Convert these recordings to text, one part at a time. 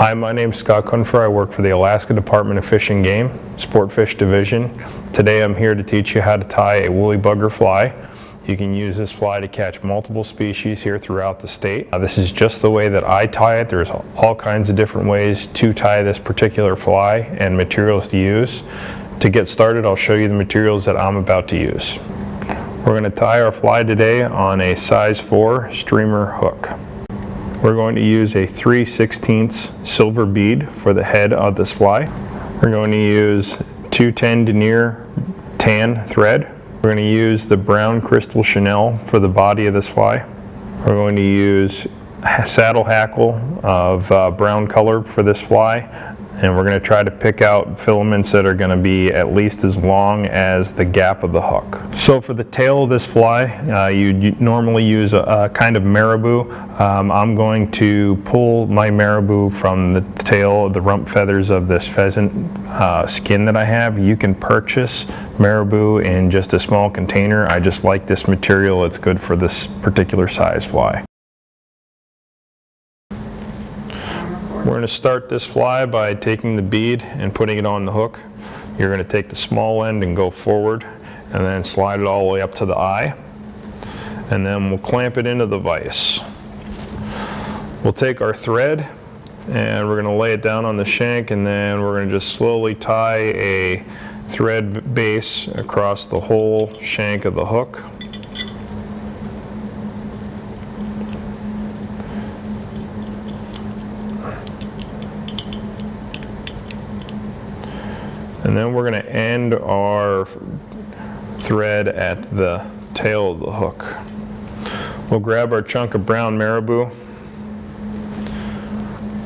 Hi, my name is Scott Cunfer. I work for the Alaska Department of Fish and Game, Sport Fish Division. Today I'm here to teach you how to tie a woolly bugger fly. You can use this fly to catch multiple species here throughout the state. This is just the way that I tie it. There's all kinds of different ways to tie this particular fly and materials to use. To get started, I'll show you the materials that I'm about to use. We're going to tie our fly today on a size 4 streamer hook. We're going to use a 3/16 silver bead for the head of this fly. We're going to use 210 Denier tan thread. We're going to use the brown crystal Chenille for the body of this fly. We're going to use saddle hackle of brown color for this fly. And we're going to try to pick out filaments that are going to be at least as long as the gap of the hook. So for the tail of this fly, you normally use a kind of Marabou. I'm going to pull my Marabou from the tail, the rump feathers of this pheasant skin that I have. You can purchase Marabou in just a small container. I just like this material. It's good for this particular size fly. We're going to start this fly by taking the bead and putting it on the hook. You're going to take the small end and go forward and then slide it all the way up to the eye. And then we'll clamp it into the vise. We'll take our thread and we're going to lay it down on the shank, and then we're going to just slowly tie a thread base across the whole shank of the hook. And then we're going to end our thread at the tail of the hook. We'll grab our chunk of brown Marabou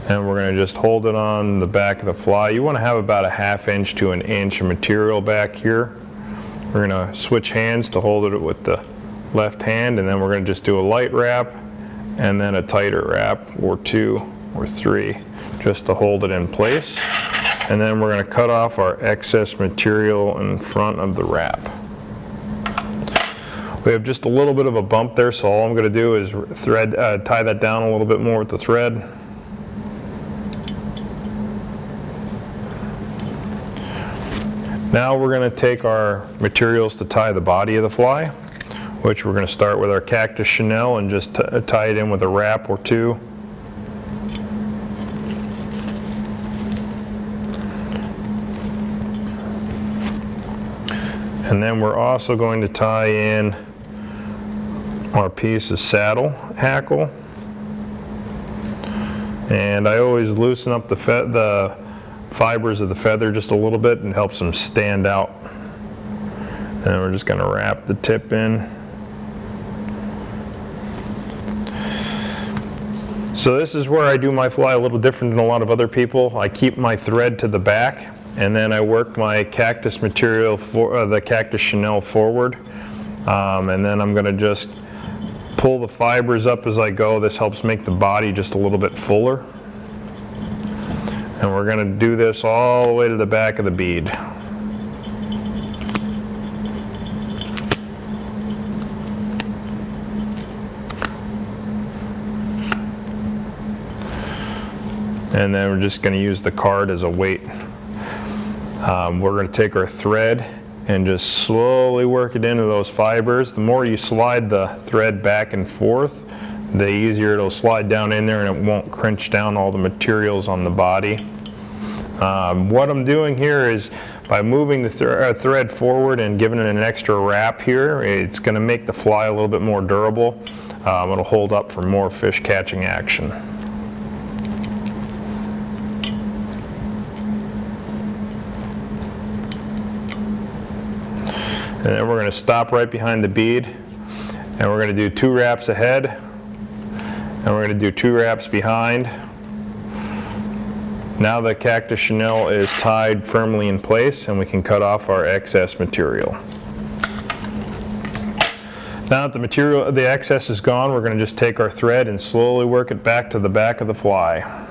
and we're going to just hold it on the back of the fly. You want to have about a 1/2 inch to an inch of material back here. We're going to switch hands to hold it with the left hand, and then we're going to just do a light wrap and then a tighter wrap, or 2 or 3, just to hold it in place. And then we're going to cut off our excess material in front of the wrap. We have just a little bit of a bump there, so all I'm going to do is tie that down a little bit more with the thread. Now we're going to take our materials to tie the body of the fly, which we're going to start with our cactus Chenille and just tie it in with a wrap or 2. And then we're also going to tie in our piece of saddle hackle. And I always loosen up the fibers of the feather just a little bit, and helps them stand out. And we're just going to wrap the tip in. So this is where I do my fly a little different than a lot of other people. I keep my thread to the back, and then I work my cactus material, the cactus Chenille, forward. And then I'm going to just pull the fibers up as I go. This helps make the body just a little bit fuller. And we're going to do this all the way to the back of the bead. And then we're just going to use the card as a weight. We're going to take our thread and just slowly work it into those fibers. The more you slide the thread back and forth, the easier it'll slide down in there, and it won't crunch down all the materials on the body. What I'm doing here is, by moving the thread forward and giving it an extra wrap here, it's going to make the fly a little bit more durable. It'll hold up for more fish catching action. And then we're going to stop right behind the bead, and we're going to do 2 wraps ahead, and we're going to do 2 wraps behind. Now the cactus Chenille is tied firmly in place, and we can cut off our excess material. Now that the excess is gone, we're going to just take our thread and slowly work it back to the back of the fly.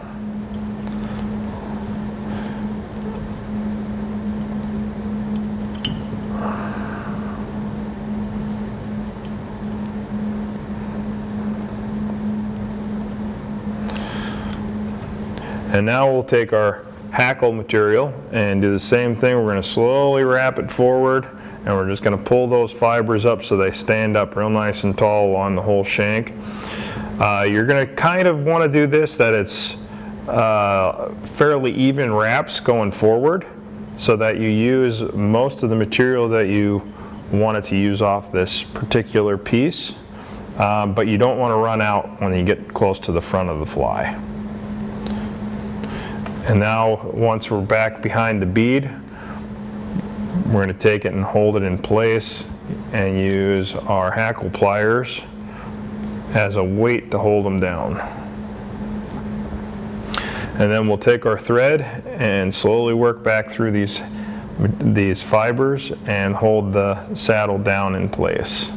And now we'll take our hackle material and do the same thing. We're going to slowly wrap it forward, and we're just going to pull those fibers up so they stand up real nice and tall along the whole shank. You're going to kind of want to do this that it's fairly even wraps going forward, so that you use most of the material that you wanted to use off this particular piece, but you don't want to run out when you get close to the front of the fly. And now, once we're back behind the bead, we're going to take it and hold it in place and use our hackle pliers as a weight to hold them down. And then we'll take our thread and slowly work back through these fibers and hold the saddle down in place.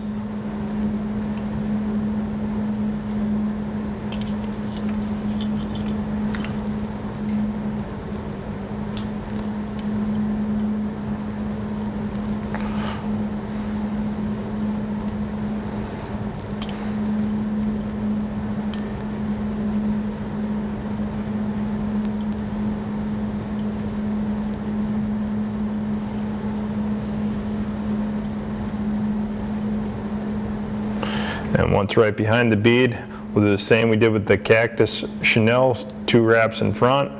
And once right behind the bead, we'll do the same we did with the cactus chenille, 2 wraps in front,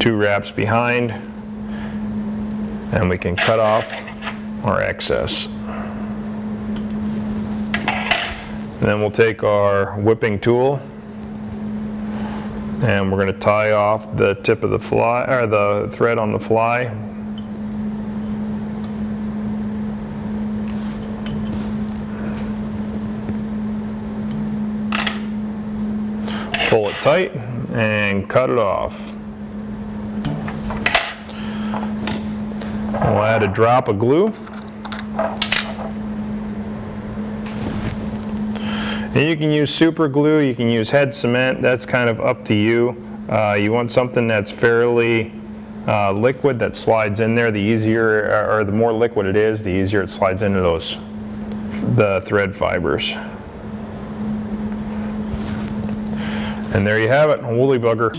2 wraps behind, and we can cut off our excess. And then we'll take our whipping tool and we're going to tie off the tip of the fly, or the thread on the fly. Pull it tight and cut it off. We'll add a drop of glue. And you can use super glue, you can use head cement, that's kind of up to you. You want something that's fairly liquid that slides in there. The easier, or the more liquid it is, the easier it slides into the thread fibers. And there you have it, a woolly bugger.